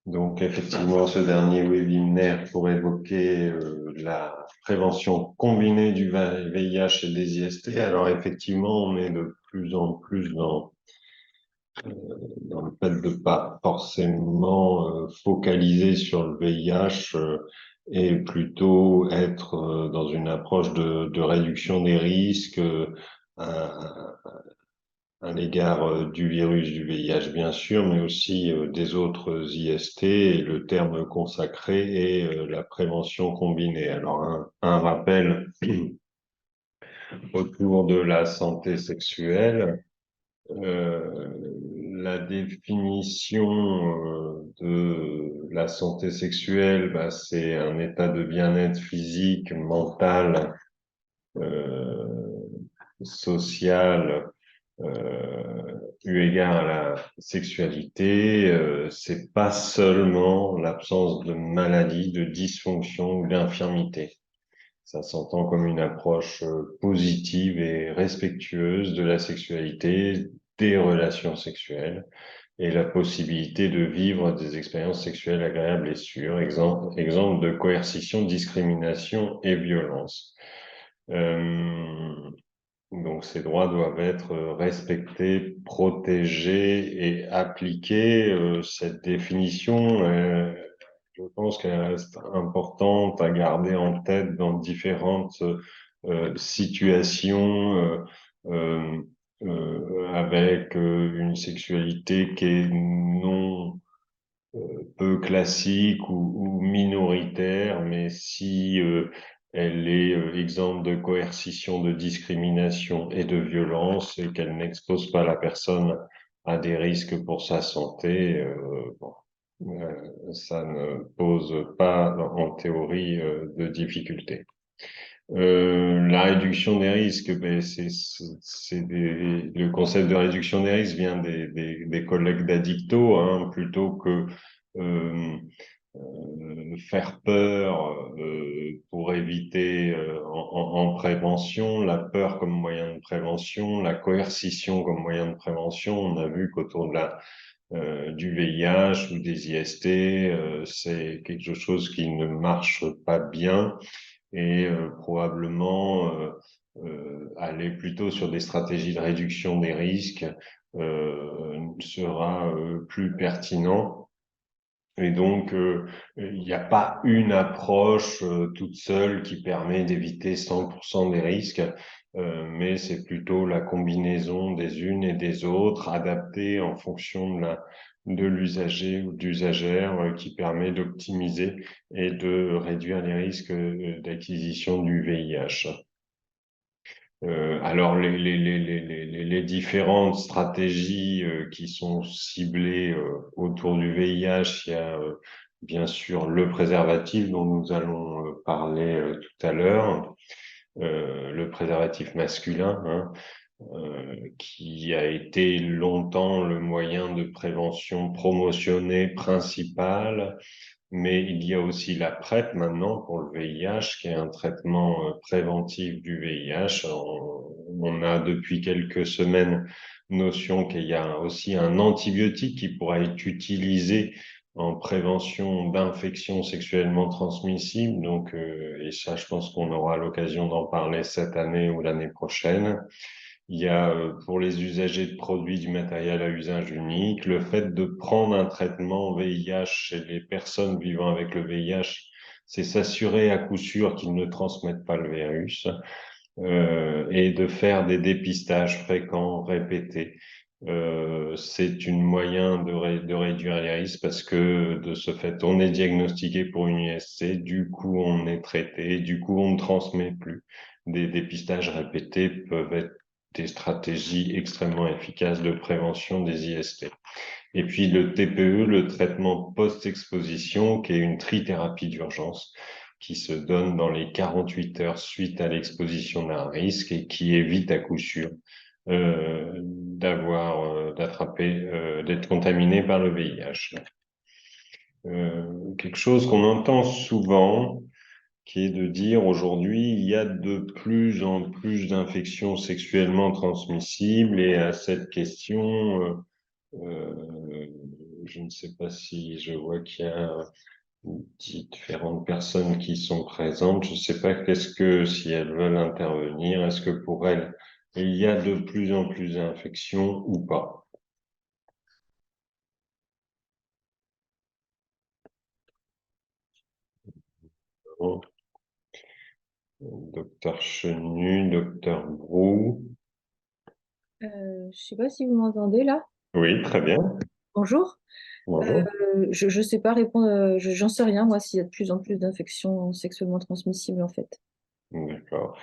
Donc, effectivement, ce dernier webinaire pour évoquer la prévention combinée du VIH et des IST. Alors, effectivement, on est de plus en plus dans le fait de pas forcément focaliser sur le VIH et plutôt être dans une approche de réduction des risques à l'égard du virus du VIH, bien sûr, mais aussi des autres IST. Et le terme consacré est la prévention combinée. Alors, un rappel autour de la santé sexuelle. Euh, la définition de la santé sexuelle, bah, c'est un état de bien-être physique, mental, euh, social, eu égard à la sexualité, c'est pas seulement l'absence de maladie, de dysfonction ou d'infirmité. Ça s'entend comme une approche positive et respectueuse de la sexualité, des relations sexuelles et la possibilité de vivre des expériences sexuelles agréables et sûres. Exemple de coercition, discrimination et violence. Euh, donc ces droits doivent être respectés, protégés et appliqués. Cette définition, je pense qu'elle reste importante à garder en tête dans différentes situations euh, avec une sexualité qui est non peu classique ou minoritaire, mais si elle est exempte de coercition, de discrimination et de violence et qu'elle n'expose pas la personne à des risques pour sa santé, bon, ça ne pose pas en théorie de difficultés. La réduction des risques, ben, le concept de réduction des risques vient des collègues d'Addicto, hein, plutôt que euh, faire peur pour éviter en prévention, la peur comme moyen de prévention, la coercition comme moyen de prévention. On a vu qu'autour de du VIH ou des IST, c'est quelque chose qui ne marche pas bien et probablement aller plutôt sur des stratégies de réduction des risques sera plus pertinent. Et donc, il n'y a pas une approche toute seule qui permet d'éviter 100% des risques, mais c'est plutôt la combinaison des unes et des autres, adaptée en fonction de l'usager ou de l'usagère, qui permet d'optimiser et de réduire les risques d'acquisition du VIH. Alors, les différentes stratégies qui sont ciblées autour du VIH, il y a bien sûr le préservatif dont nous allons parler tout à l'heure, le préservatif masculin, hein, qui a été longtemps le moyen de prévention promotionné principal, mais il y a aussi la PrEP maintenant pour le VIH, qui est un traitement préventif du VIH. On a depuis quelques semaines notion qu'il y a aussi un antibiotique qui pourra être utilisé en prévention d'infections sexuellement transmissibles. Donc, et ça, je pense qu'on aura l'occasion d'en parler cette année ou l'année prochaine. Il y a pour les usagers de produits du matériel à usage unique, le fait de prendre un traitement VIH chez les personnes vivant avec le VIH, c'est s'assurer à coup sûr qu'ils ne transmettent pas le virus et de faire des dépistages fréquents, répétés. C'est un moyen de réduire les risques parce que de ce fait, on est diagnostiqué pour une IST, du coup on est traité, du coup on ne transmet plus. Des dépistages répétés peuvent être des stratégies extrêmement efficaces de prévention des IST. Et puis le TPE, le traitement post-exposition, qui est une trithérapie d'urgence qui se donne dans les 48 heures suite à l'exposition d'un risque et qui évite à coup sûr d'être contaminé par le VIH. Quelque chose qu'on entend souvent, qui est de dire aujourd'hui, il y a de plus en plus d'infections sexuellement transmissibles et à cette question, je ne sais pas si je vois qu'il y a différentes personnes qui sont présentes. Je ne sais pas si elles veulent intervenir, est-ce que pour elles, il y a de plus en plus d'infections ou pas? Bon, docteur Chenu, docteur Brou. Je sais pas si vous m'entendez là. Oui, très bien. Bonjour. Bonjour. Je sais pas répondre. J'en sais rien moi s'il y a de plus en plus d'infections sexuellement transmissibles en fait. D'accord.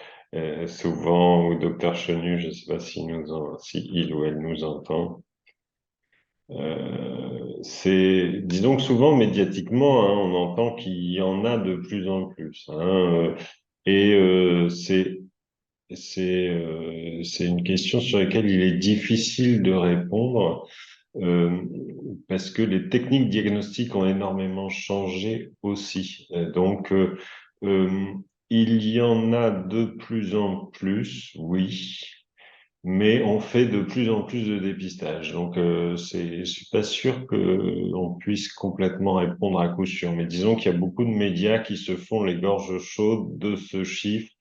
Souvent, au docteur Chenu, je ne sais pas si il ou elle nous entend. Disons que souvent, médiatiquement, hein, on entend qu'il y en a de plus en plus. Hein, et c'est une question sur laquelle il est difficile de répondre euh, parce que les techniques diagnostiques ont énormément changé aussi. Euh, il y en a de plus en plus, oui, mais on fait de plus en plus de dépistage. Je suis pas sûr que on puisse complètement répondre à coup sûr. Mais disons qu'il y a beaucoup de médias qui se font les gorges chaudes de ce chiffre,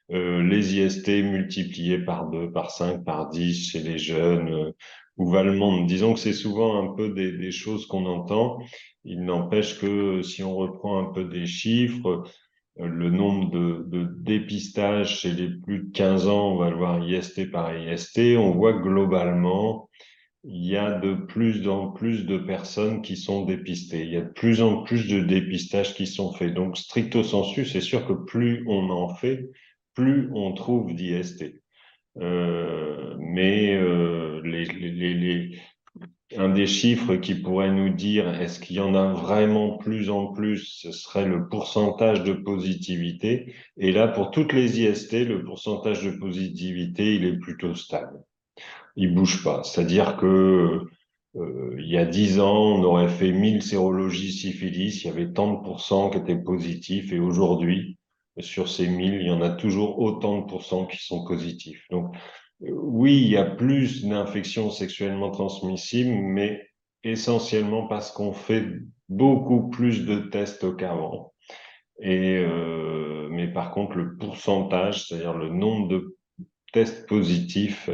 les IST multipliés par 2, par 5, par 10 chez les jeunes, où va le monde. Disons que c'est souvent un peu des choses qu'on entend. Il n'empêche que si on reprend un peu des chiffres, le nombre de dépistages chez les plus de 15 ans, on va le voir IST par IST, on voit que globalement, il y a de plus en plus de personnes qui sont dépistées. Il y a de plus en plus de dépistages qui sont faits. Donc, stricto sensu, c'est sûr que plus on en fait, plus on trouve d'IST. Un des chiffres qui pourrait nous dire est-ce qu'il y en a vraiment plus en plus, ce serait le pourcentage de positivité. Et là, pour toutes les IST, le pourcentage de positivité, il est plutôt stable. Il bouge pas. C'est-à-dire que il y a 10 ans, on aurait fait 1000 sérologies syphilis, il y avait tant de pourcents qui étaient positifs, et aujourd'hui, sur ces 1000, il y en a toujours autant de pourcents qui sont positifs. Donc, oui, il y a plus d'infections sexuellement transmissibles, mais essentiellement parce qu'on fait beaucoup plus de tests qu'avant. Mais par contre, le pourcentage, c'est-à-dire le nombre de tests positifs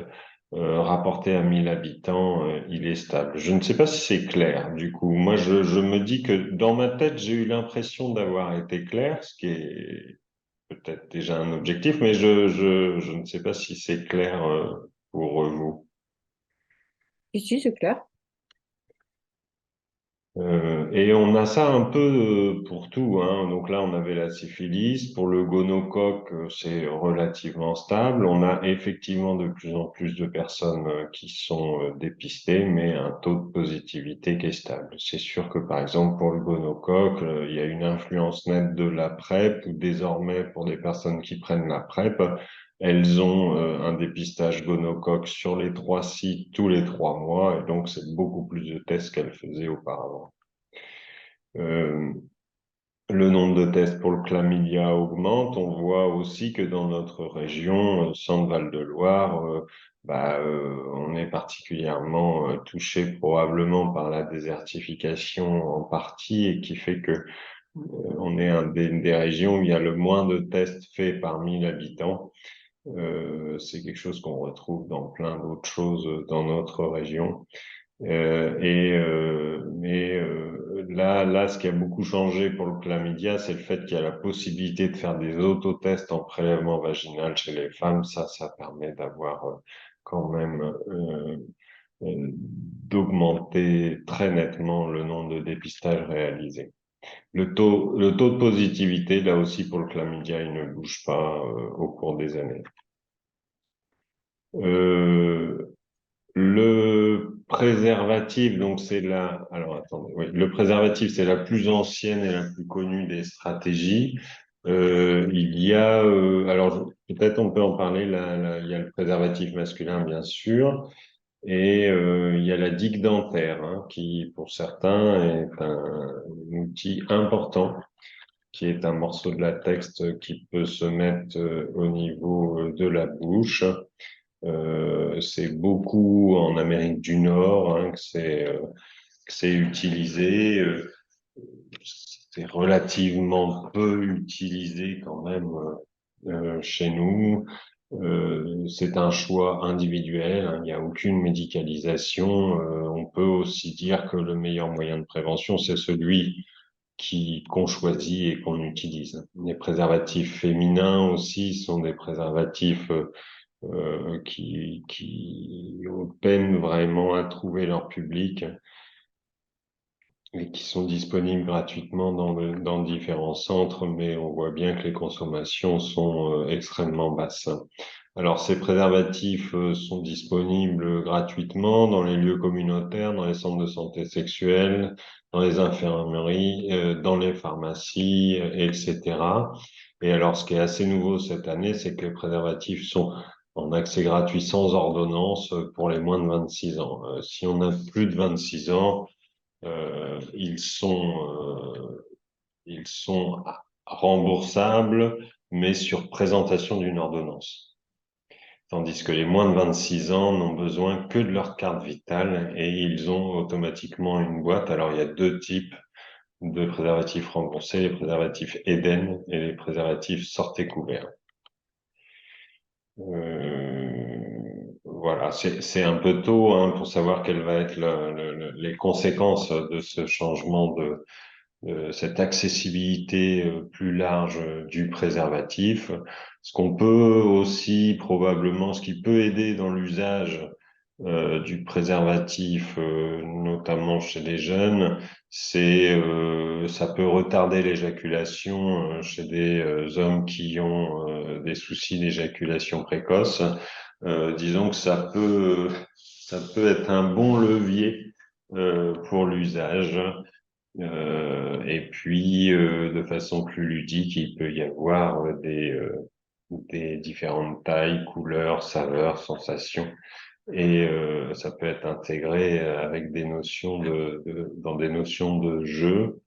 rapporté à 1000 habitants, il est stable. Je ne sais pas si c'est clair, du coup. Moi, je me dis que dans ma tête, j'ai eu l'impression d'avoir été clair, ce qui est peut-être déjà un objectif, mais je ne sais pas si c'est clair pour vous. Ici, c'est clair. Et on a ça un peu pour tout, hein. Donc là, on avait la syphilis. Pour le gonocoque, c'est relativement stable. On a effectivement de plus en plus de personnes qui sont dépistées, mais un taux de positivité qui est stable. C'est sûr que, par exemple, pour le gonocoque, il y a une influence nette de la PrEP, où désormais, pour des personnes qui prennent la PrEP, elles ont un dépistage gonocoque sur les 3 sites tous les 3 mois, et donc c'est beaucoup plus de tests qu'elles faisaient auparavant. Euh, le nombre de tests pour le chlamydia augmente. On voit aussi que dans notre région, Centre-Val de Loire, on est particulièrement touché probablement par la désertification en partie et qui fait que on est des régions où il y a le moins de tests faits par 1000 habitants. C'est quelque chose qu'on retrouve dans plein d'autres choses dans notre région. Là, ce qui a beaucoup changé pour le chlamydia, c'est le fait qu'il y a la possibilité de faire des autotests en prélèvement vaginal chez les femmes. Ça permet d'avoir quand même d'augmenter très nettement le nombre de dépistages réalisés. Le taux de positivité, là aussi pour le chlamydia, il ne bouge pas au cours des années. Euh, Le préservatif, donc c'est la, alors attendez, oui, le préservatif, c'est la plus ancienne et la plus connue des stratégies. Alors peut-être on peut en parler, il y a le préservatif masculin, bien sûr, et il y a la digue dentaire, hein, qui pour certains est un outil important, qui est un morceau de latex qui peut se mettre au niveau de la bouche. C'est beaucoup en Amérique du Nord, hein, c'est utilisé, c'est relativement peu utilisé quand même chez nous. C'est un choix individuel, hein, il n'y a aucune médicalisation. On peut aussi dire que le meilleur moyen de prévention, c'est celui qu'on choisit et qu'on utilise. Les préservatifs féminins aussi sont des préservatifs qui peinent vraiment à trouver leur public et qui sont disponibles gratuitement dans différents centres, mais on voit bien que les consommations sont extrêmement basses. Alors, ces préservatifs sont disponibles gratuitement dans les lieux communautaires, dans les centres de santé sexuelle, dans les infirmeries, dans les pharmacies, etc. Et alors, ce qui est assez nouveau cette année, c'est que les préservatifs sont en accès gratuit sans ordonnance pour les moins de 26 ans. Si on a plus de 26 ans, euh, ils sont, ils sont remboursables, mais sur présentation d'une ordonnance. Tandis que les moins de 26 ans n'ont besoin que de leur carte vitale et ils ont automatiquement une boîte. Alors, il y a deux types de préservatifs remboursés, les préservatifs Eden et les préservatifs Sortez couverts. Voilà, c'est un peu tôt hein, pour savoir quelles vont être les conséquences de ce changement cette accessibilité plus large du préservatif. Ce qu'on peut aussi probablement, ce qui peut aider dans l'usage du préservatif, notamment chez les jeunes, ça peut retarder l'éjaculation chez des hommes qui ont des soucis d'éjaculation précoce. Disons que ça peut être un bon levier pour l'usage. Et puis, de façon plus ludique, il peut y avoir des différentes tailles, couleurs, saveurs, sensations. Et ça peut être intégré avec des notions dans des notions de jeu.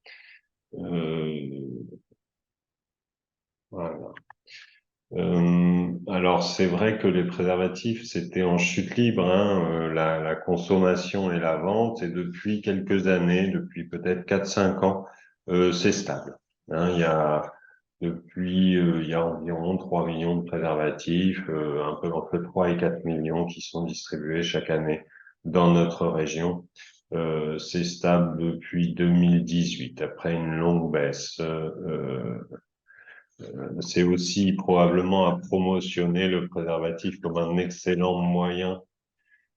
Euh, voilà. Alors c'est vrai que les préservatifs c'était en chute libre, hein, la consommation et la vente, et depuis quelques années, depuis peut-être 4-5 ans, c'est stable. Hein, il y a environ 3 millions de préservatifs, un peu entre 3 et 4 millions qui sont distribués chaque année dans notre région. C'est stable depuis 2018, après une longue baisse. C'est aussi probablement à promotionner le préservatif comme un excellent moyen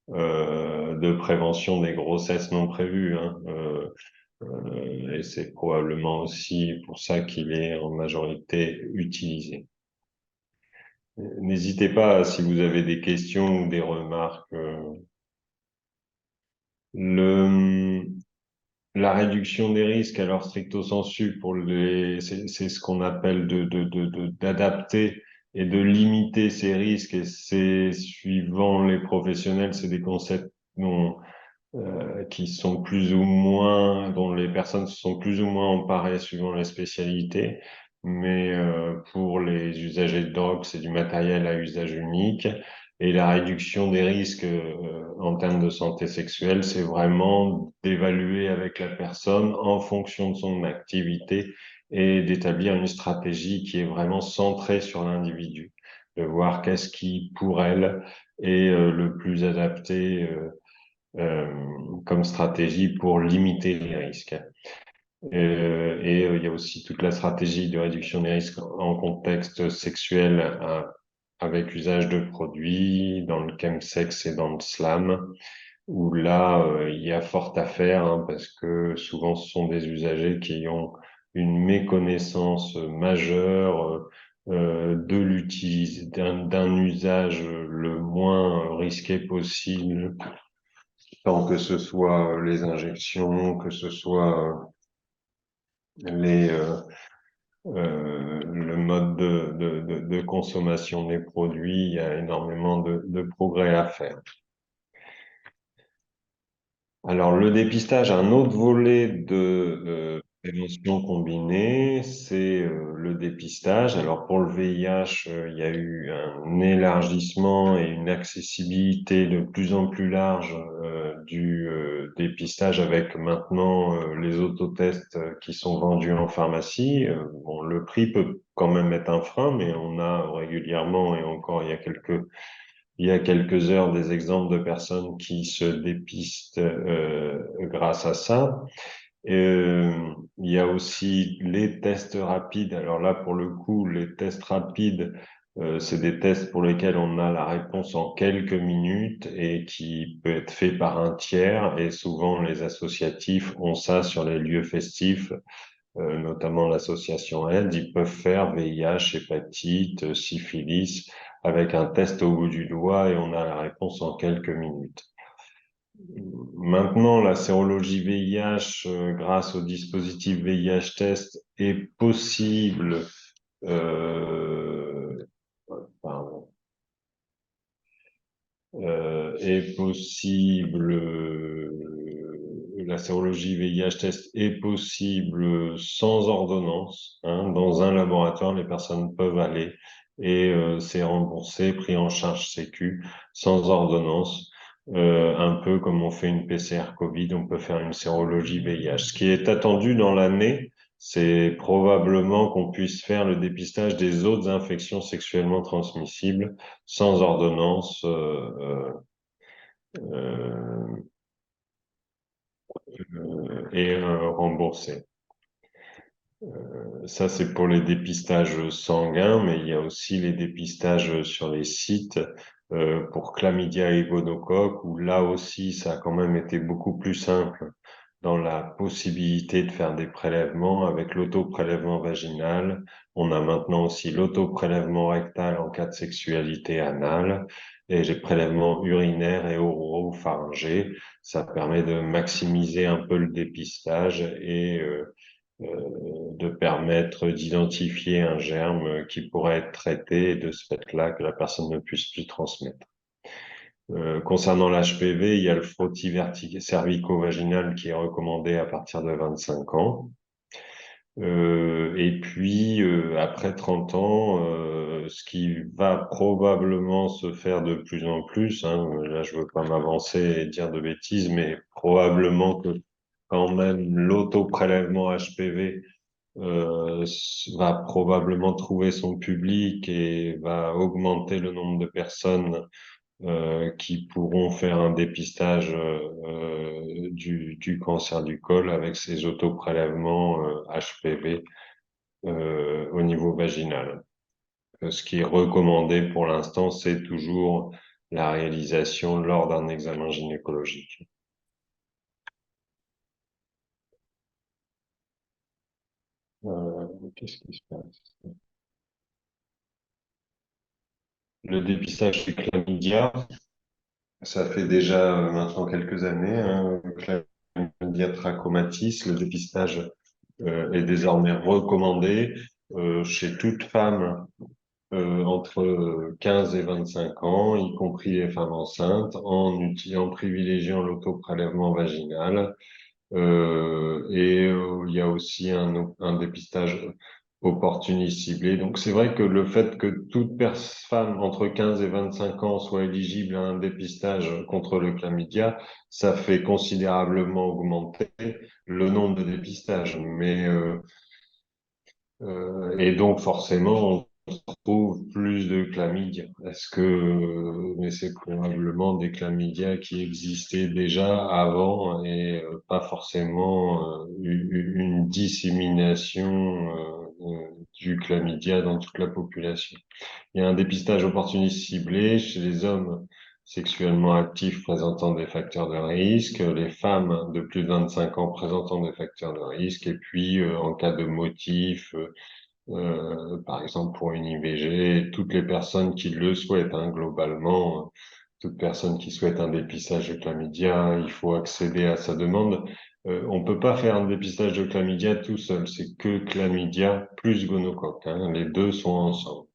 de prévention des grossesses non prévues, hein. Et c'est probablement aussi pour ça qu'il est en majorité utilisé. N'hésitez pas si vous avez des questions ou des remarques. Le, La réduction des risques, alors stricto sensu, c'est ce qu'on appelle d'adapter et de limiter ces risques. Et c'est suivant les professionnels, c'est des concepts qui sont plus ou moins, dont les personnes se sont plus ou moins emparées suivant les spécialités. Mais pour les usagers de drogue, c'est du matériel à usage unique. Et la réduction des risques en termes de santé sexuelle, c'est vraiment d'évaluer avec la personne en fonction de son activité et d'établir une stratégie qui est vraiment centrée sur l'individu, de voir qu'est-ce qui, pour elle, est le plus adapté comme stratégie pour limiter les risques. Il y a aussi toute la stratégie de réduction des risques en contexte sexuel avec usage de produits dans le chemsex et dans le slam, où là, il y a fort à faire hein, parce que souvent ce sont des usagers qui ont une méconnaissance majeure d'un usage le moins risqué possible, tant que ce soit les injections, que ce soit le mode de consommation des produits, il y a énormément de progrès à faire. Alors, le dépistage a un autre volet prévention combinée, c'est le dépistage. Alors pour le VIH, il y a eu un élargissement et une accessibilité de plus en plus large du dépistage avec maintenant les autotests qui sont vendus en pharmacie. Bon, le prix peut quand même être un frein, mais on a régulièrement et encore il y a quelques heures des exemples de personnes qui se dépistent grâce à ça. Il y a aussi les tests rapides. Alors là, pour le coup, les tests rapides, c'est des tests pour lesquels on a la réponse en quelques minutes et qui peut être fait par un tiers. Et souvent, les associatifs ont ça sur les lieux festifs, notamment l'association Aide. Ils peuvent faire VIH, hépatite, syphilis avec un test au bout du doigt et on a la réponse en quelques minutes. Maintenant, la sérologie VIH, grâce au dispositif VIH test, est possible, euh, pardon, est possible, la sérologie VIH test est possible sans ordonnance, hein. Dans un laboratoire, les personnes peuvent aller et c'est remboursé, pris en charge Sécu, sans ordonnance. Un peu comme on fait une PCR Covid, on peut faire une sérologie VIH. Ce qui est attendu dans l'année, c'est probablement qu'on puisse faire le dépistage des autres infections sexuellement transmissibles sans ordonnance euh, et remboursé. Ça, c'est pour les dépistages sanguins, mais il y a aussi les dépistages sur les sites pour chlamydia et gonocoque, où là aussi, ça a quand même été beaucoup plus simple dans la possibilité de faire des prélèvements avec l'autoprélèvement vaginal. On a maintenant aussi l'autoprélèvement rectal en cas de sexualité anale et les prélèvements urinaires et oropharyngés. Ça permet de maximiser un peu le dépistage et de permettre d'identifier un germe qui pourrait être traité et de ce fait-là que la personne ne puisse plus transmettre. Concernant l'HPV, il y a le frottis cervico-vaginal qui est recommandé à partir de 25 ans. Et puis, après 30 ans, ce qui va probablement se faire de plus en plus, hein, là je veux pas m'avancer et dire de bêtises, mais probablement que quand même l'autoprélèvement HPV va probablement trouver son public et va augmenter le nombre de personnes qui pourront faire un dépistage du cancer du col avec ces autoprélèvements HPV au niveau vaginal. Ce qui est recommandé pour l'instant, c'est toujours la réalisation lors d'un examen gynécologique. Qu'est-ce qui se passe? Le dépistage du chlamydia, ça fait déjà maintenant quelques années, hein, chlamydia trachomatis, le dépistage est désormais recommandé chez toute femme entre 15 et 25 ans, y compris les femmes enceintes, en privilégiant l'autoprélèvement vaginal. Il y a aussi un dépistage opportuniste ciblé. Donc c'est vrai que le fait que toute femme entre 15 et 25 ans soit éligible à un dépistage contre le chlamydia, ça fait considérablement augmenter le nombre de dépistages. Et donc forcément, on trouve plus de chlamydia. Mais c'est probablement des chlamydia qui existaient déjà avant et pas forcément une dissémination du chlamydia dans toute la population. Il y a un dépistage opportuniste ciblé chez les hommes sexuellement actifs présentant des facteurs de risque, les femmes de plus de 25 ans présentant des facteurs de risque, et puis en cas de motif, par exemple pour une IVG, toutes les personnes qui le souhaitent, hein, globalement, toute personne qui souhaite un dépistage de chlamydia, il faut accéder à sa demande. On peut pas faire un dépistage de chlamydia tout seul, c'est que chlamydia plus gonocoque, hein, les deux sont ensemble.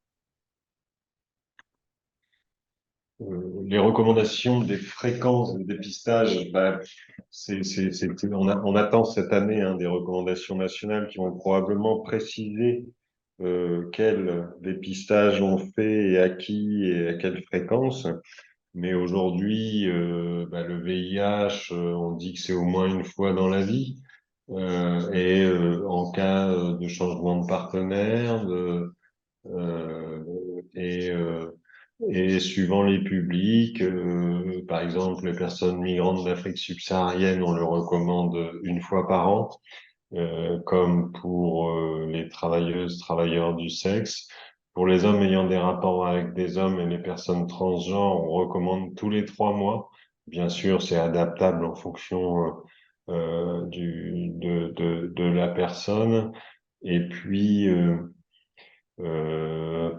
les recommandations des fréquences de dépistage, on attend cette année des recommandations nationales qui vont probablement préciser quel dépistage on fait et à qui et à quelle fréquence. Mais aujourd'hui, le VIH, on dit que c'est au moins une fois dans la vie. En cas de changement de partenaire, euh, et, euh, et suivant les publics, par exemple, les personnes migrantes d'Afrique subsaharienne, on le recommande une fois par an, comme pour les travailleuses, travailleurs du sexe. Pour les hommes ayant des rapports avec des hommes et les personnes transgenres, on recommande tous les 3 mois. Bien sûr, c'est adaptable en fonction de la personne. Et puis,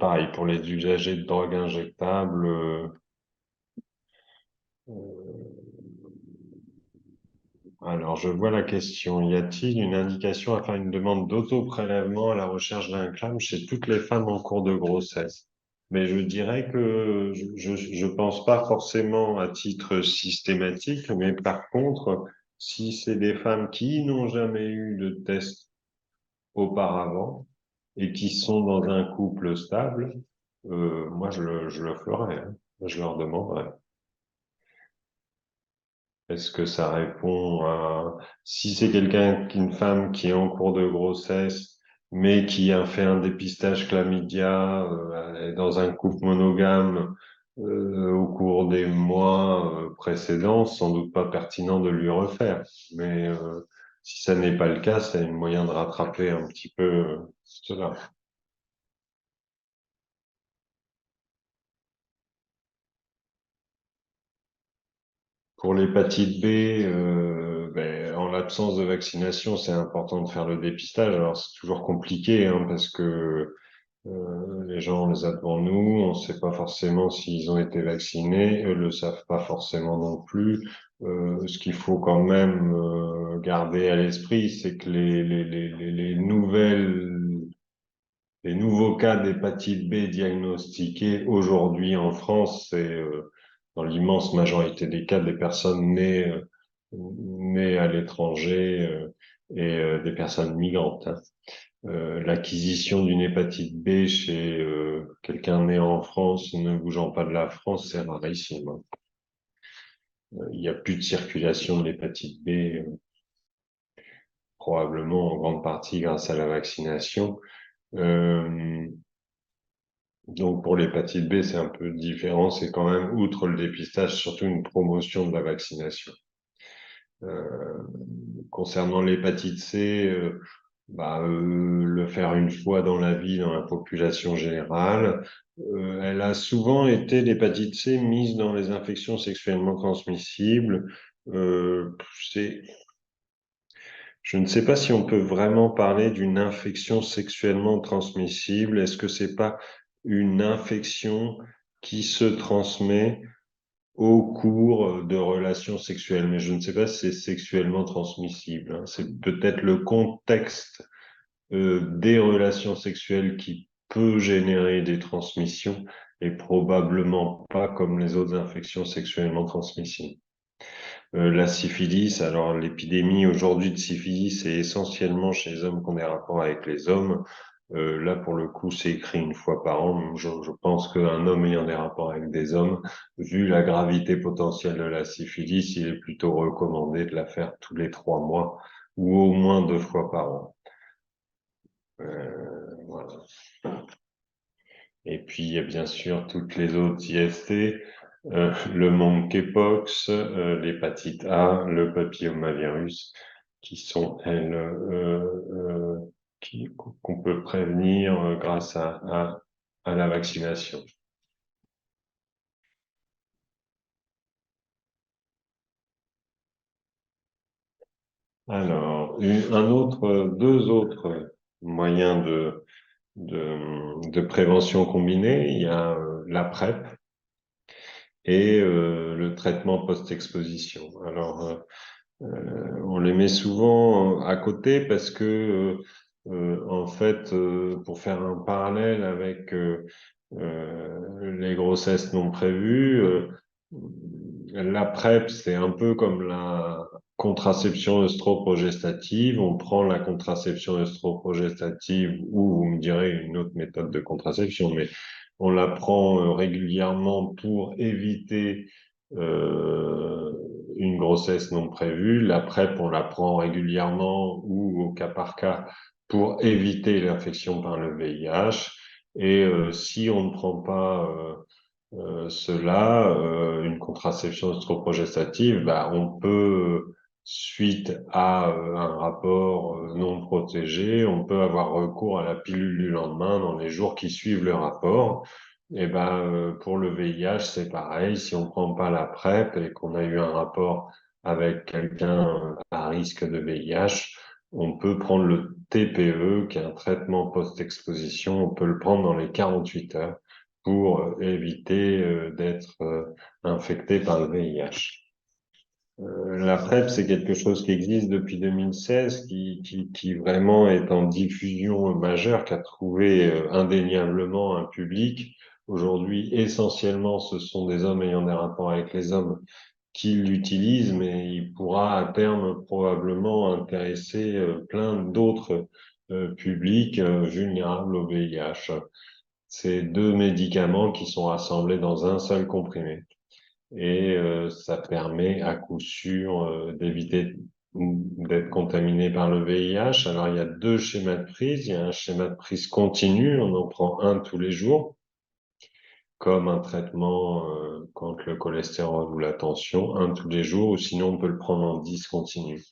pareil, pour les usagers de drogue injectable, alors je vois la question. Y a-t-il une indication à faire une demande d'auto-prélèvement à la recherche d'un CLAM chez toutes les femmes en cours de grossesse? Mais je dirais que je pense pas forcément à titre systématique, mais par contre, si c'est des femmes qui n'ont jamais eu de test auparavant et qui sont dans un couple stable, moi je le ferai, hein. Je leur demanderai. Est-ce que ça répond à... Si c'est une femme qui est en cours de grossesse, mais qui a fait un dépistage chlamydia, est dans un couple monogame au cours des mois précédents, sans doute pas pertinent de lui refaire. Mais si ça n'est pas le cas, c'est un moyen de rattraper un petit peu cela. Pour l'hépatite B, en l'absence de vaccination, c'est important de faire le dépistage. Alors c'est toujours compliqué parce que les gens on les a devant nous, on ne sait pas forcément s'ils ont été vaccinés, eux le savent pas forcément non plus. Ce qu'il faut quand même garder à l'esprit, c'est que les nouveaux cas d'hépatite B diagnostiqués aujourd'hui en France, c'est dans l'immense majorité des cas des personnes nées à l'étranger des personnes migrantes, hein. L'acquisition d'une hépatite B chez quelqu'un né en France, ne bougeant pas de la France, c'est rarissime, hein. Il n'y a plus de circulation de l'hépatite B, probablement en grande partie grâce à la vaccination. Euh, Donc pour l'hépatite B, c'est un peu différent. C'est quand même, outre le dépistage, surtout une promotion de la vaccination. Euh, Concernant l'hépatite C, le faire une fois dans la vie dans la population générale, elle a souvent été, l'hépatite C, mise dans les infections sexuellement transmissibles. Euh, c'est, je ne sais pas si on peut vraiment parler d'une infection sexuellement transmissible. Est-ce que c'est pas une infection qui se transmet au cours de relations sexuelles? Mais je ne sais pas si c'est sexuellement transmissible, hein. C'est peut-être le contexte des relations sexuelles qui peut générer des transmissions et probablement pas comme les autres infections sexuellement transmissibles. La syphilis, alors l'épidémie aujourd'hui de syphilis est essentiellement chez les hommes qui ont des rapports avec les hommes. Là, pour le coup, c'est écrit une fois par an. Je pense qu'un homme ayant des rapports avec des hommes, vu la gravité potentielle de la syphilis, il est plutôt recommandé de la faire tous les 3 mois ou au moins 2 fois par an. Voilà. Et puis, il y a bien sûr toutes les autres IST, le monkeypox, l'hépatite A, le papillomavirus, qui sont, elles, qu'on peut prévenir grâce à la vaccination. Alors, deux autres moyens de prévention combinée, il y a la PrEP et le traitement post-exposition. Alors, on les met souvent à côté parce que, en fait, pour faire un parallèle avec les grossesses non prévues. La PrEP, c'est un peu comme la contraception œstroprogestative. On prend la contraception œstroprogestative ou, vous me direz, une autre méthode de contraception, mais on la prend régulièrement pour éviter euh, une grossesse non prévue. La PrEP, on la prend régulièrement ou au cas par cas pour éviter l'infection par le VIH. Et si on ne prend pas cela, une contraception œstroprogestative, bah, on peut, suite à un rapport non protégé, on peut avoir recours à la pilule du lendemain dans les jours qui suivent le rapport. Et ben, pour le VIH, c'est pareil. Si on prend pas la PrEP et qu'on a eu un rapport avec quelqu'un à risque de VIH, on peut prendre le TPE, qui est un traitement post-exposition. On peut le prendre dans les 48 heures pour éviter d'être infecté par le VIH. La PrEP, c'est quelque chose qui existe depuis 2016, qui vraiment est en diffusion majeure, qui a trouvé indéniablement un public. Aujourd'hui, essentiellement, ce sont des hommes ayant des rapports avec les hommes qui l'utilisent, mais il pourra à terme probablement intéresser plein d'autres publics vulnérables au VIH. C'est deux médicaments qui sont rassemblés dans un seul comprimé. Et ça permet à coup sûr d'éviter d'être contaminé par le VIH. Alors, il y a deux schémas de prise. Il y a un schéma de prise continu. On en prend un tous les jours, comme un traitement contre le cholestérol ou la tension, un tous les jours, ou sinon on peut le prendre en discontinu.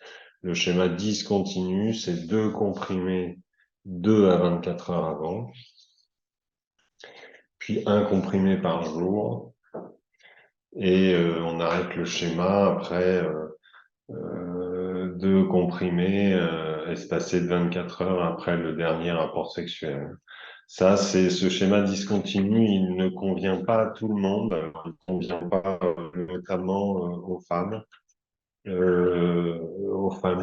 Le schéma discontinu, c'est deux comprimés 2 à 24 heures avant, puis un comprimé par jour, et on arrête le schéma après deux comprimés espacés de 24 heures après le dernier rapport sexuel. Ça, c'est ce schéma discontinu, il ne convient pas à tout le monde, il ne convient pas notamment aux femmes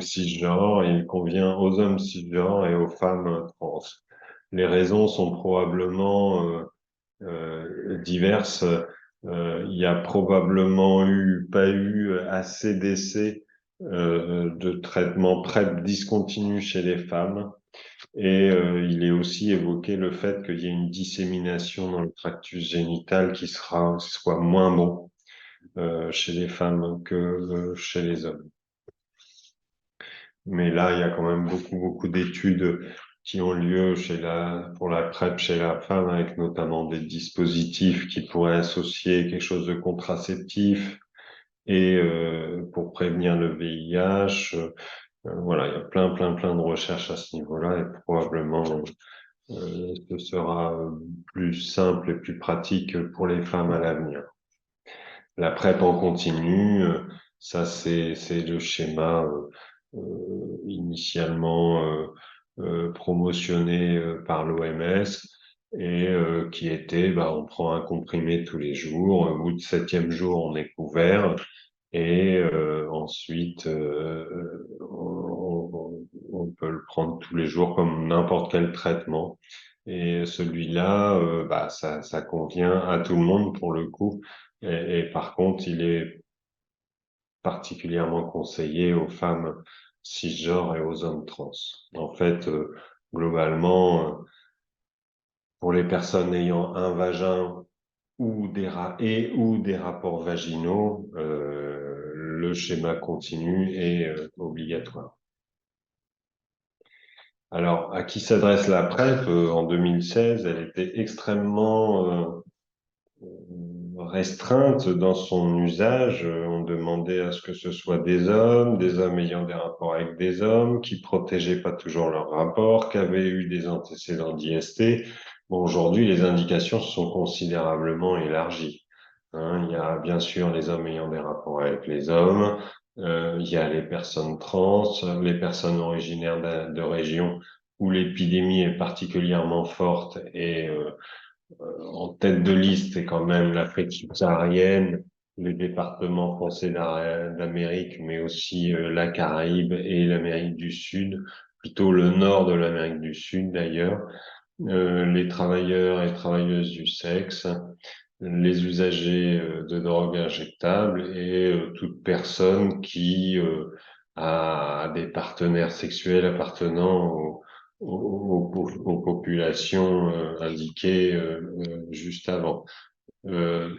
cisgenres, il convient aux hommes cisgenres et aux femmes trans. Les raisons sont probablement diverses. Il y a probablement pas eu assez d'essais de traitement PrEP discontinu chez les femmes. Et il est aussi évoqué le fait qu'il y ait une dissémination dans le tractus génital qui soit moins bon chez les femmes que chez les hommes. Mais là, il y a quand même beaucoup d'études qui ont lieu pour la PrEP chez la femme, avec notamment des dispositifs qui pourraient associer quelque chose de contraceptif et pour prévenir le VIH. Voilà, il y a plein de recherches à ce niveau-là et probablement ce sera plus simple et plus pratique pour les femmes à l'avenir. La PrEP en continu, ça c'est le schéma initialement promotionné par l'OMS et qui était, bah, on prend un comprimé tous les jours, au bout du 7e jour, on est couvert et ensuite on peut le prendre tous les jours comme n'importe quel traitement. Et celui-là, bah, ça convient à tout le monde pour le coup. Et par contre, il est particulièrement conseillé aux femmes cisgenres et aux hommes trans. En fait, globalement, pour les personnes ayant un vagin ou ou des rapports vaginaux, le schéma continu est obligatoire. Alors, à qui s'adresse la PrEP? En 2016, elle était extrêmement restreinte dans son usage. On demandait à ce que ce soit des hommes ayant des rapports avec des hommes, qui protégeaient pas toujours leurs rapports, qui avaient eu des antécédents d'IST. Bon, aujourd'hui, les indications sont considérablement élargies. Hein, il y a bien sûr les hommes ayant des rapports avec les hommes, il y a les personnes trans, les personnes originaires de régions où l'épidémie est particulièrement forte et en tête de liste, c'est quand même l'Afrique subsaharienne, le département français d'Amérique, mais aussi la Caraïbe et l'Amérique du Sud, plutôt le nord de l'Amérique du Sud d'ailleurs. les travailleurs et travailleuses du sexe, les usagers de drogues injectables et toute personne qui a des partenaires sexuels appartenant aux populations indiquées juste avant. Euh,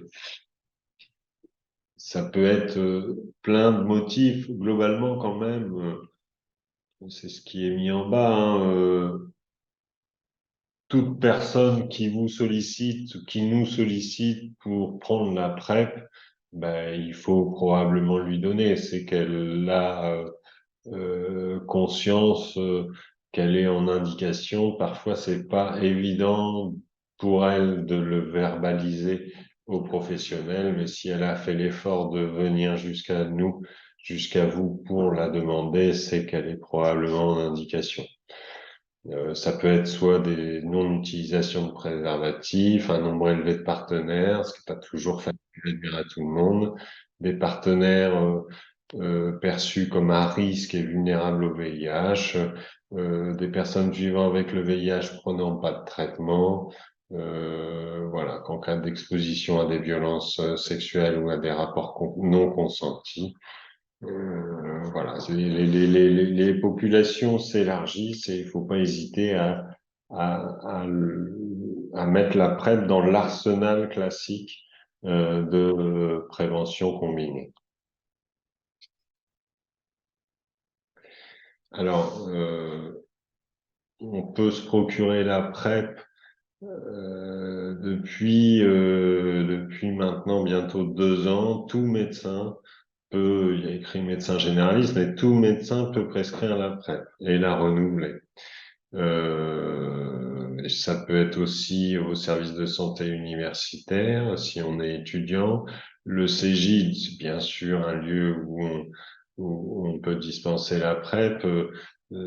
Ça peut être plein de motifs globalement quand même. C'est ce qui est mis en bas, hein, toute personne qui vous sollicite ou qui nous sollicite pour prendre la PrEP, ben, il faut probablement lui donner. C'est qu'elle a conscience qu'elle est en indication. Parfois, c'est pas évident pour elle de le verbaliser aux professionnels, mais si elle a fait l'effort de venir jusqu'à nous, jusqu'à vous pour la demander, c'est qu'elle est probablement en indication. Ça peut être soit des non-utilisations de préservatifs, un nombre élevé de partenaires, ce qui n'est pas toujours facile à dire à tout le monde, des partenaires perçus comme à risque et vulnérables au VIH, des personnes vivant avec le VIH prenant pas de traitement, voilà, qu'en cas d'exposition à des violences sexuelles ou à des rapports non consentis. Voilà, les populations s'élargissent et il faut pas hésiter à mettre la PrEP dans l'arsenal classique de prévention combinée. Alors, on peut se procurer la PrEP depuis maintenant bientôt 2 ans. Tout médecin peut, il y a écrit médecin généraliste, mais tout médecin peut prescrire la PrEP et la renouveler. Et ça peut être aussi au service de santé universitaire, si on est étudiant. Le CEGID, c'est bien sûr un lieu où on peut dispenser la PrEP.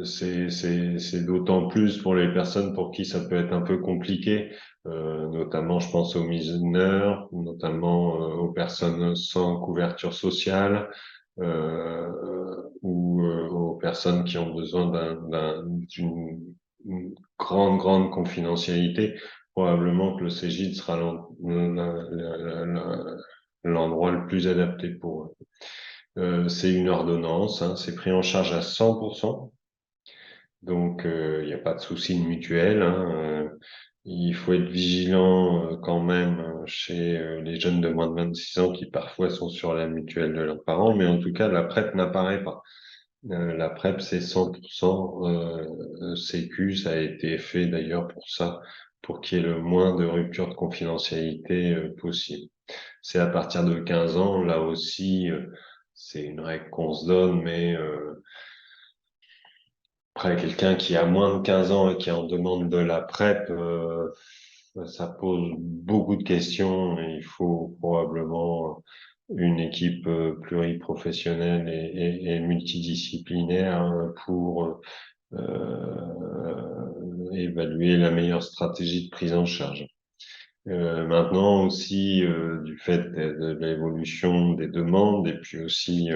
C'est d'autant plus pour les personnes pour qui ça peut être un peu compliqué, notamment je pense aux mineurs, notamment aux personnes sans couverture sociale, ou aux personnes qui ont besoin d'une grande confidentialité. Probablement que le CEGID sera l'endroit le plus adapté pour eux. C'est une ordonnance, hein, c'est pris en charge à 100%. Donc, il n'y a pas de souci de mutuelle, hein. Il faut être vigilant quand même chez les jeunes de moins de 26 ans qui parfois sont sur la mutuelle de leurs parents, mais en tout cas, la PrEP n'apparaît pas. La PrEP, c'est 100% Sécu. Ça a été fait d'ailleurs pour ça, pour qu'il y ait le moins de rupture de confidentialité possible. C'est à partir de 15 ans, là aussi, c'est une règle qu'on se donne, mais après, quelqu'un qui a moins de 15 ans et qui en demande de la PrEP, ça pose beaucoup de questions et il faut probablement une équipe pluriprofessionnelle et multidisciplinaire pour évaluer la meilleure stratégie de prise en charge. Maintenant aussi, du fait de l'évolution des demandes et puis aussi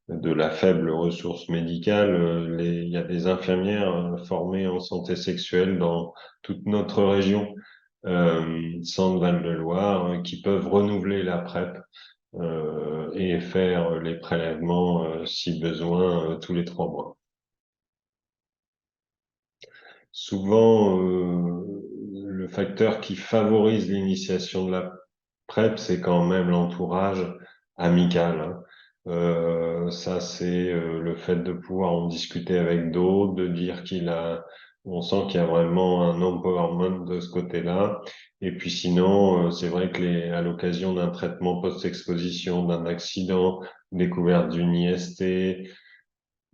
de la faible ressource médicale, il y a des infirmières formées en santé sexuelle dans toute notre région, Centre-Val de Loire, qui peuvent renouveler la PrEP et faire les prélèvements si besoin tous les 3 mois. Souvent, le facteur qui favorise l'initiation de la PrEP, c'est quand même l'entourage amical, hein. Ça, c'est le fait de pouvoir en discuter avec d'autres, de dire on sent qu'il y a vraiment un empowerment de ce côté-là. Et puis sinon, c'est vrai que à l'occasion d'un traitement post-exposition, d'un accident, découverte d'une IST,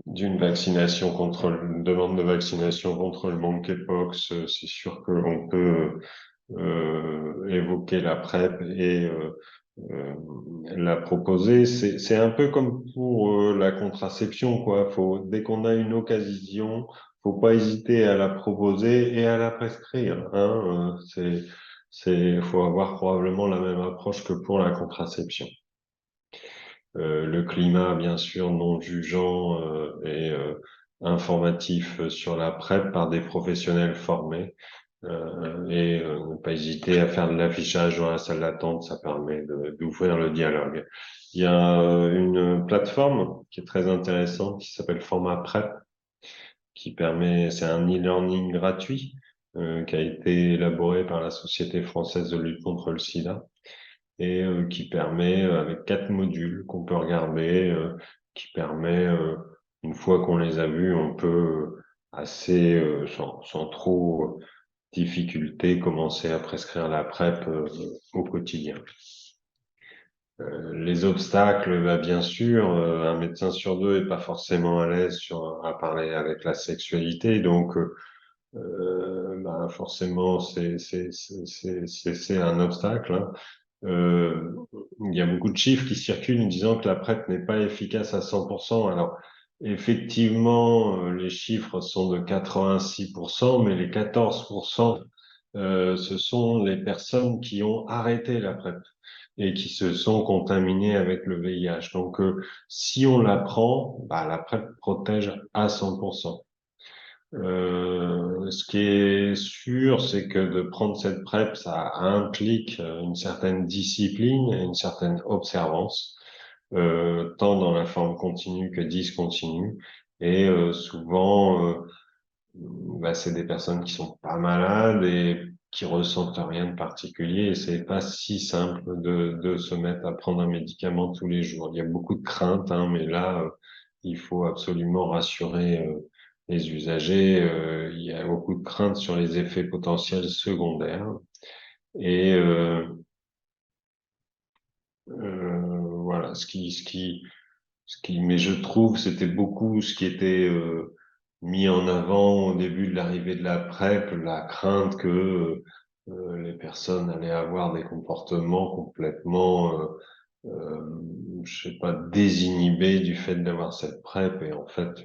d'une vaccination une demande de vaccination contre le monkeypox, c'est sûr qu'on peut évoquer la PrEP et la proposer. C'est un peu comme pour la contraception, quoi. Dès qu'on a une occasion, faut pas hésiter à la proposer et à la prescrire, hein. Faut avoir probablement la même approche que pour la contraception. Le climat, bien sûr, non jugeant et informatif sur la PrEP par des professionnels formés. Ne pas hésiter à faire de l'affichage dans la salle d'attente, ça permet d'ouvrir le dialogue. Il y a une plateforme qui est très intéressante qui s'appelle Format Prep, qui permet, c'est un e-learning gratuit qui a été élaboré par la Société française de lutte contre le sida et qui permet, avec 4 modules qu'on peut regarder, qui permet, une fois qu'on les a vus, on peut assez, sans trop difficulté, commencer à prescrire la PrEP au quotidien. Les obstacles, bah, bien sûr, un médecin sur deux est pas forcément à l'aise à parler avec la sexualité, donc bah, forcément c'est un obstacle, hein. Il y a beaucoup de chiffres qui circulent disant que la PrEP n'est pas efficace à 100%. Alors, effectivement, les chiffres sont de 86%, mais les 14%, ce sont les personnes qui ont arrêté la PrEP et qui se sont contaminées avec le VIH. Donc, si on la prend, bah, la PrEP protège à 100%. Ce qui est sûr, c'est que de prendre cette PrEP, ça implique une certaine discipline et une certaine observance, tant dans la forme continue que discontinue. Et souvent, bah, c'est des personnes qui sont pas malades et qui ressentent rien de particulier. Et c'est pas si simple de se mettre à prendre un médicament tous les jours. Il y a beaucoup de craintes, hein, mais là, il faut absolument rassurer les usagers. Il y a beaucoup de craintes sur les effets potentiels secondaires. Et voilà, mais je trouve c'était beaucoup ce qui était mis en avant au début de l'arrivée de la PrEP, la crainte que les personnes allaient avoir des comportements complètement, je sais pas, désinhibés du fait d'avoir cette PrEP. Et en fait,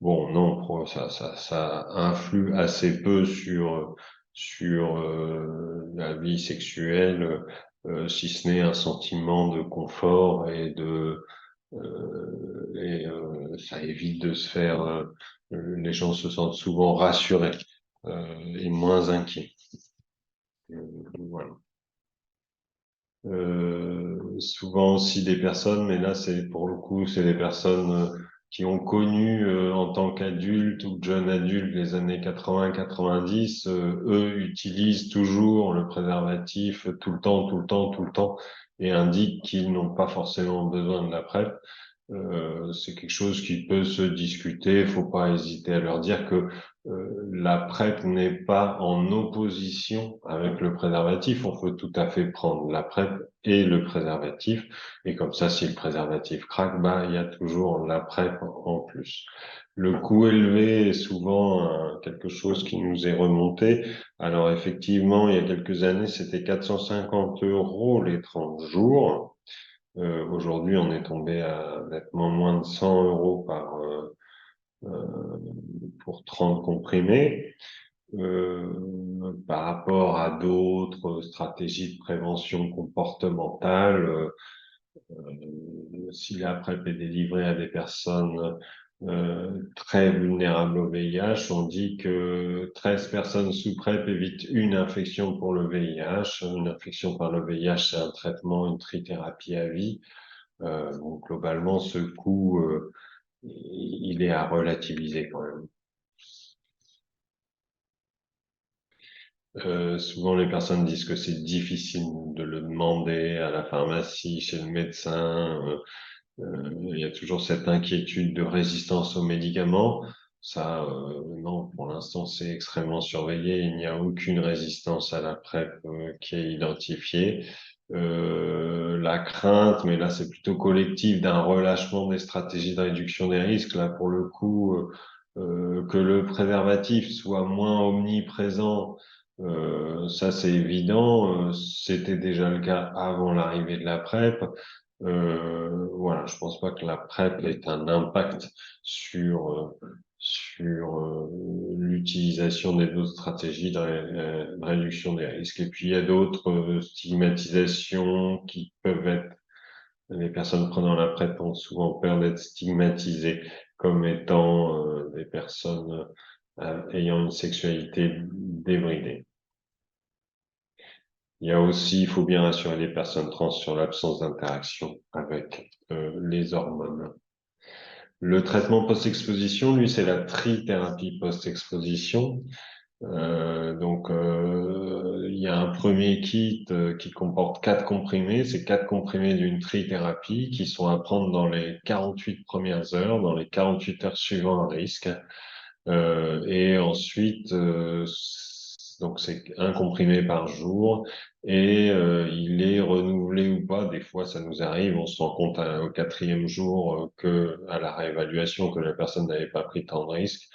bon, non, ça influe assez peu sur la vie sexuelle, si ce n'est un sentiment de confort ça évite de se faire. Les gens se sentent souvent rassurés et moins inquiets. Voilà. Souvent aussi des personnes, mais là c'est pour le coup c'est des personnes qui ont connu en tant qu'adultes ou jeunes adultes les années 80-90, eux utilisent toujours le préservatif tout le temps, tout le temps, tout le temps et indiquent qu'ils n'ont pas forcément besoin de la PrEP. C'est quelque chose qui peut se discuter. Faut pas hésiter à leur dire que la PrEP n'est pas en opposition avec le préservatif. On peut tout à fait prendre la PrEP et le préservatif. Et comme ça, si le préservatif craque, bah, il y a toujours la PrEP en plus. Le coût élevé est souvent quelque chose qui nous est remonté. Alors effectivement, il y a quelques années, c'était 450 € les 30 jours. Aujourd'hui, on est tombé à nettement moins de 100 € euh, pour 30 comprimés. Par rapport à d'autres stratégies de prévention comportementale, si la PrEP est délivrée à des personnes très vulnérables au VIH, on dit que 13 personnes sous PrEP évitent une infection pour le VIH. Une infection par le VIH, c'est un traitement, une trithérapie à vie. Donc globalement, ce coût, il est à relativiser quand même. Souvent, les personnes disent que c'est difficile de le demander à la pharmacie, chez le médecin. Il y a toujours cette inquiétude de résistance aux médicaments. Ça, non, pour l'instant, c'est extrêmement surveillé. Il n'y a aucune résistance à la PrEP qui est identifiée. La crainte, mais là, c'est plutôt collectif, d'un relâchement des stratégies de réduction des risques. Là, pour le coup, que le préservatif soit moins omniprésent, ça, c'est évident. C'était déjà le cas avant l'arrivée de la PrEP. Voilà, je pense pas que la PrEP ait un impact sur l'utilisation des autres stratégies de réduction des risques. Et puis il y a d'autres stigmatisations qui peuvent être. Les personnes prenant la PrEP ont souvent peur d'être stigmatisées comme étant des personnes ayant une sexualité débridée. Il y a aussi, il faut bien rassurer les personnes trans sur l'absence d'interaction avec les hormones. Le traitement post-exposition, lui, c'est la trithérapie post-exposition. Il y a un premier kit qui comporte 4 comprimés. C'est 4 comprimés d'une trithérapie qui sont à prendre dans les 48 premières heures, dans les 48 heures suivant un risque. Et ensuite, donc c'est un comprimé par jour et il est renouvelé ou pas. Des fois, ça nous arrive, on se rend compte au 4e jour que à la réévaluation que la personne n'avait pas pris tant de risques.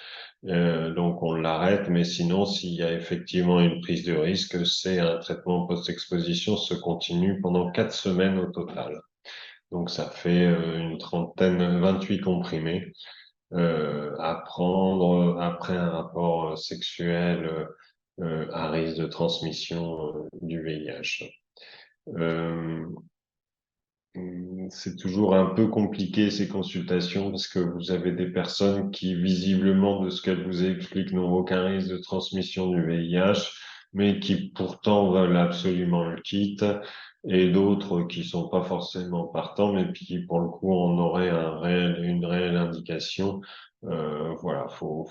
Donc on l'arrête, mais sinon, s'il y a effectivement une prise de risque, c'est un traitement post-exposition se continue pendant 4 semaines au total. Donc ça fait une trentaine, 28 comprimés à prendre après un rapport sexuel à risque de transmission du VIH. Euh, c'est toujours un peu compliqué ces consultations parce que vous avez des personnes qui visiblement, de ce qu'elles vous expliquent, n'ont aucun risque de transmission du VIH, mais qui pourtant veulent absolument le kit, et d'autres qui sont pas forcément partants, mais qui pour le coup en auraient une réelle indication. Voilà, faut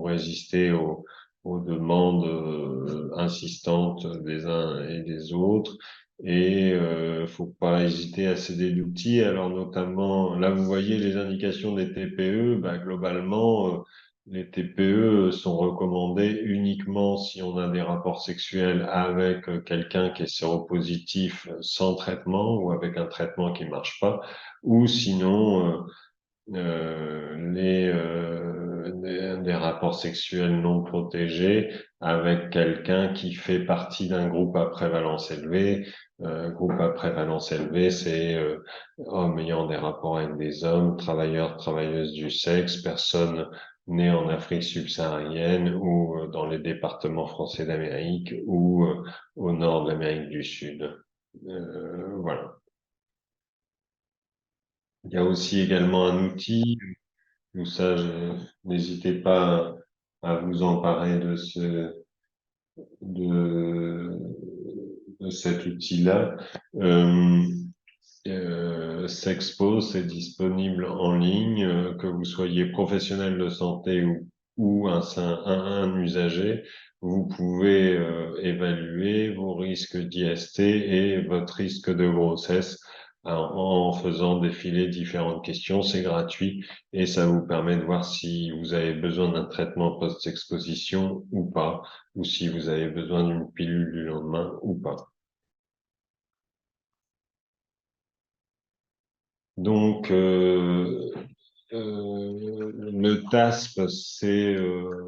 résister aux demandes insistantes des uns et des autres. Et faut pas hésiter à céder d'outils. Alors notamment, là vous voyez les indications des TPE, bah, globalement, les TPE sont recommandés uniquement si on a des rapports sexuels avec quelqu'un qui est séropositif sans traitement ou avec un traitement qui marche pas, ou sinon des rapports sexuels non protégés avec quelqu'un qui fait partie d'un groupe à prévalence élevée. Groupe à prévalence élevée, c'est hommes ayant des rapports avec des hommes, travailleurs, travailleuses du sexe, personnes nées en Afrique subsaharienne ou dans les départements français d'Amérique ou au nord de l'Amérique du Sud. Voilà. Il y a aussi également un outil. Tout ça, n'hésitez pas à vous emparer de, de cet outil-là. Euh, Sexpo, c'est disponible en ligne, que vous soyez professionnel de santé ou un usager. Vous pouvez évaluer vos risques d'IST et votre risque de grossesse en faisant défiler différentes questions. C'est gratuit et ça vous permet de voir si vous avez besoin d'un traitement post-exposition ou pas, ou si vous avez besoin d'une pilule du lendemain ou pas. Donc, le TASP, c'est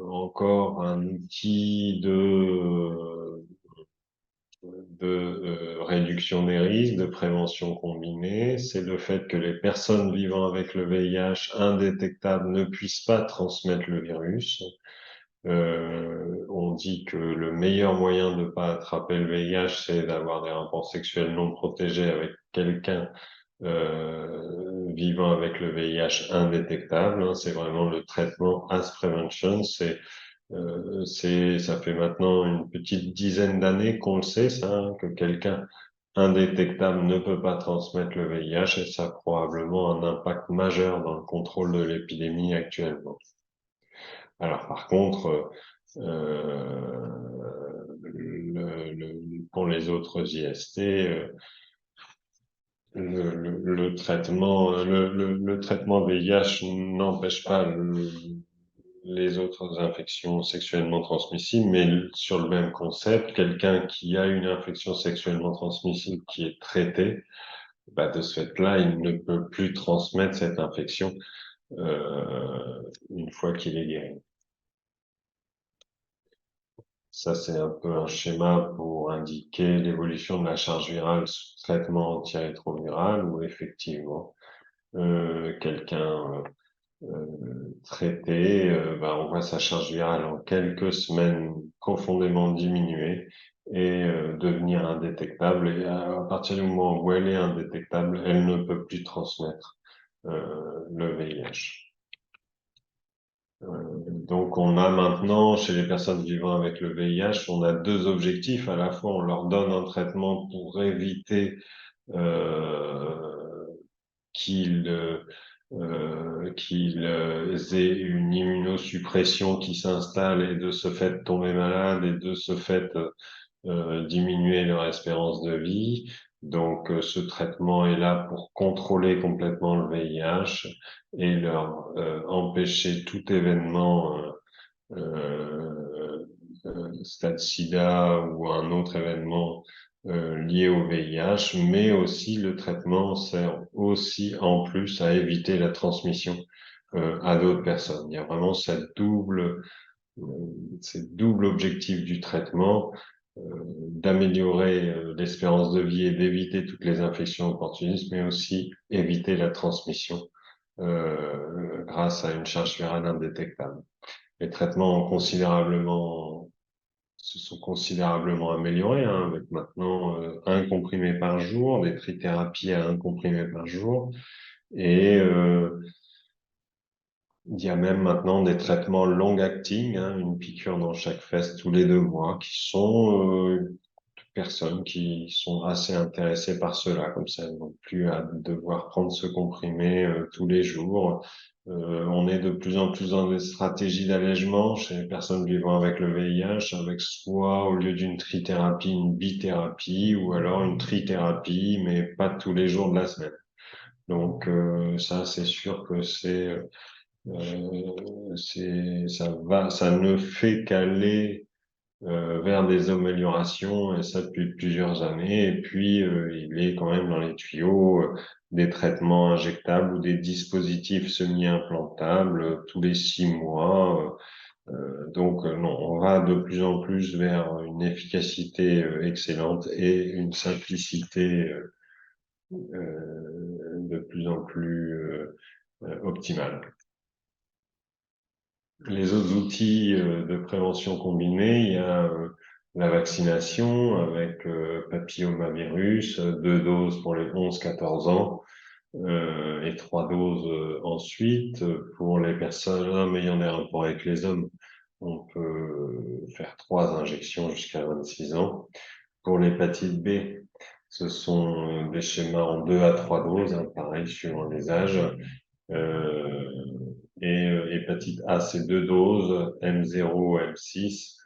encore un outil de réduction des risques, de prévention combinée. C'est le fait que les personnes vivant avec le VIH indétectable ne puissent pas transmettre le virus. On dit que le meilleur moyen de ne pas attraper le VIH, c'est d'avoir des rapports sexuels non protégés avec quelqu'un vivant avec le VIH indétectable. Hein. C'est vraiment le traitement as prevention. Ça fait maintenant une petite dizaine d'années qu'on le sait, ça, hein, que quelqu'un indétectable ne peut pas transmettre le VIH et ça a probablement un impact majeur dans le contrôle de l'épidémie actuellement. Alors, par contre, pour les autres IST, le traitement VIH n'empêche pas les autres infections sexuellement transmissibles, mais sur le même concept, quelqu'un qui a une infection sexuellement transmissible qui est traitée, bah, de ce fait-là, il ne peut plus transmettre cette infection une fois qu'il est guéri. Ça, c'est un peu un schéma pour indiquer l'évolution de la charge virale sous traitement antirétroviral où effectivement, quelqu'un traité, on voit sa charge virale en quelques semaines profondément diminuer et devenir indétectable. Et à partir du moment où elle est indétectable, elle ne peut plus transmettre le VIH. Donc, on a maintenant, chez les personnes vivant avec le VIH, on a deux objectifs. À la fois, on leur donne un traitement pour éviter euh, qu'ils aient une immunosuppression qui s'installe et de ce fait tomber malade et de ce fait diminuer leur espérance de vie. Donc, ce traitement est là pour contrôler complètement le VIH et leur empêcher tout événement stade SIDA ou un autre événement lié au VIH, mais aussi le traitement sert aussi en plus à éviter la transmission à d'autres personnes. Il y a vraiment euh, cette double objectif du traitement, d'améliorer l'espérance de vie et d'éviter toutes les infections opportunistes, mais aussi éviter la transmission grâce à une charge virale indétectable. Les traitements se sont considérablement améliorés, hein, avec maintenant un comprimé par jour, des trithérapies à un comprimé par jour, et il y a même maintenant des traitements long-acting, hein, une piqûre dans chaque fesse tous les 2 mois, qui sont personnes qui sont assez intéressées par cela, comme ça, elles n'ont plus à devoir prendre ce comprimé tous les jours. On est de plus en plus dans des stratégies d'allègement chez les personnes vivant avec le VIH, avec soit au lieu d'une trithérapie, une bithérapie, ou alors une trithérapie, mais pas tous les jours de la semaine. Donc ça, c'est sûr que ça ne fait qu'aller vers des améliorations, et ça depuis plusieurs années. Et puis, il est quand même dans les tuyaux des traitements injectables ou des dispositifs semi-implantables tous les 6 mois. Non, on va de plus en plus vers une efficacité excellente et une simplicité de plus en plus optimale. Les autres outils de prévention combinés, il y a la vaccination avec papillomavirus, 2 doses pour les 11-14 ans et 3 doses ensuite pour les personnes ayant des rapports avec les hommes. On peut faire 3 injections jusqu'à 26 ans. Pour l'hépatite B, ce sont des schémas en 2 à 3 doses, hein, pareil suivant les âges. Euh, hépatite A, c'est 2 doses, M0, M6.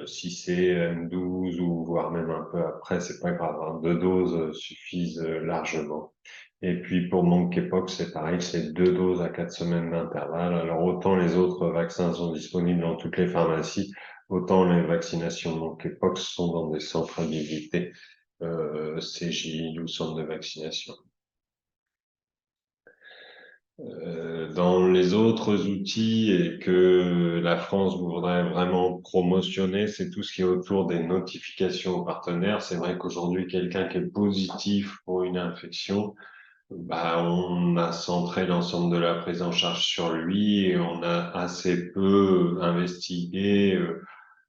Si c'est M12 ou voire même un peu après, c'est pas grave, hein. 2 doses suffisent largement. Et puis pour monkeypox, c'est pareil, c'est 2 doses à 4 semaines d'intervalle. Alors autant les autres vaccins sont disponibles dans toutes les pharmacies, autant les vaccinations monkeypox sont dans des centres habilités, CJ ou centres de vaccination. Dans les autres outils et que la France voudrait vraiment promotionner, c'est tout ce qui est autour des notifications aux partenaires. C'est vrai qu'aujourd'hui, quelqu'un qui est positif pour une infection, bah, on a centré l'ensemble de la prise en charge sur lui et on a assez peu investigué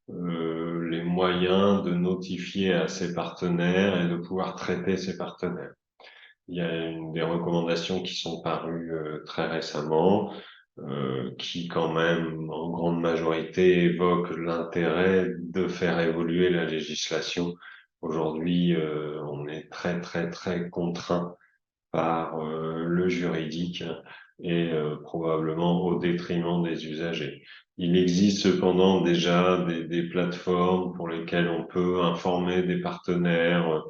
les moyens de notifier à ses partenaires et de pouvoir traiter ses partenaires. Il y a des recommandations qui sont parues très récemment, qui quand même, en grande majorité, évoquent l'intérêt de faire évoluer la législation. Aujourd'hui, on est très, très, très contraint par le juridique et probablement au détriment des usagers. Il existe cependant déjà des plateformes pour lesquelles on peut informer des partenaires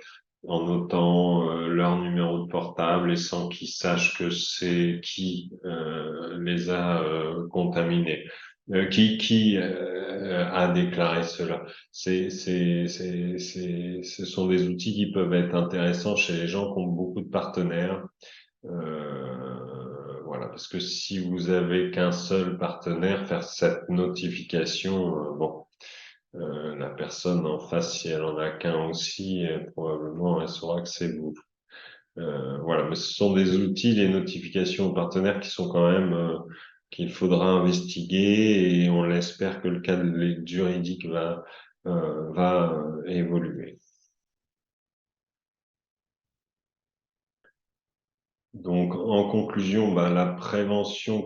en notant leur numéro de portable et sans qu'ils sachent que c'est qui les a contaminés. Qui a déclaré cela? Ce sont des outils qui peuvent être intéressants chez les gens qui ont beaucoup de partenaires. Voilà, parce que si vous avez qu'un seul partenaire, faire cette notification, la personne en face, si elle en a qu'un aussi, probablement, elle saura que c'est vous. Voilà, mais ce sont des outils, les notifications aux partenaires qui sont quand même qu'il faudra investiguer et on l'espère que le cadre juridique va évoluer. Donc, en conclusion, la prévention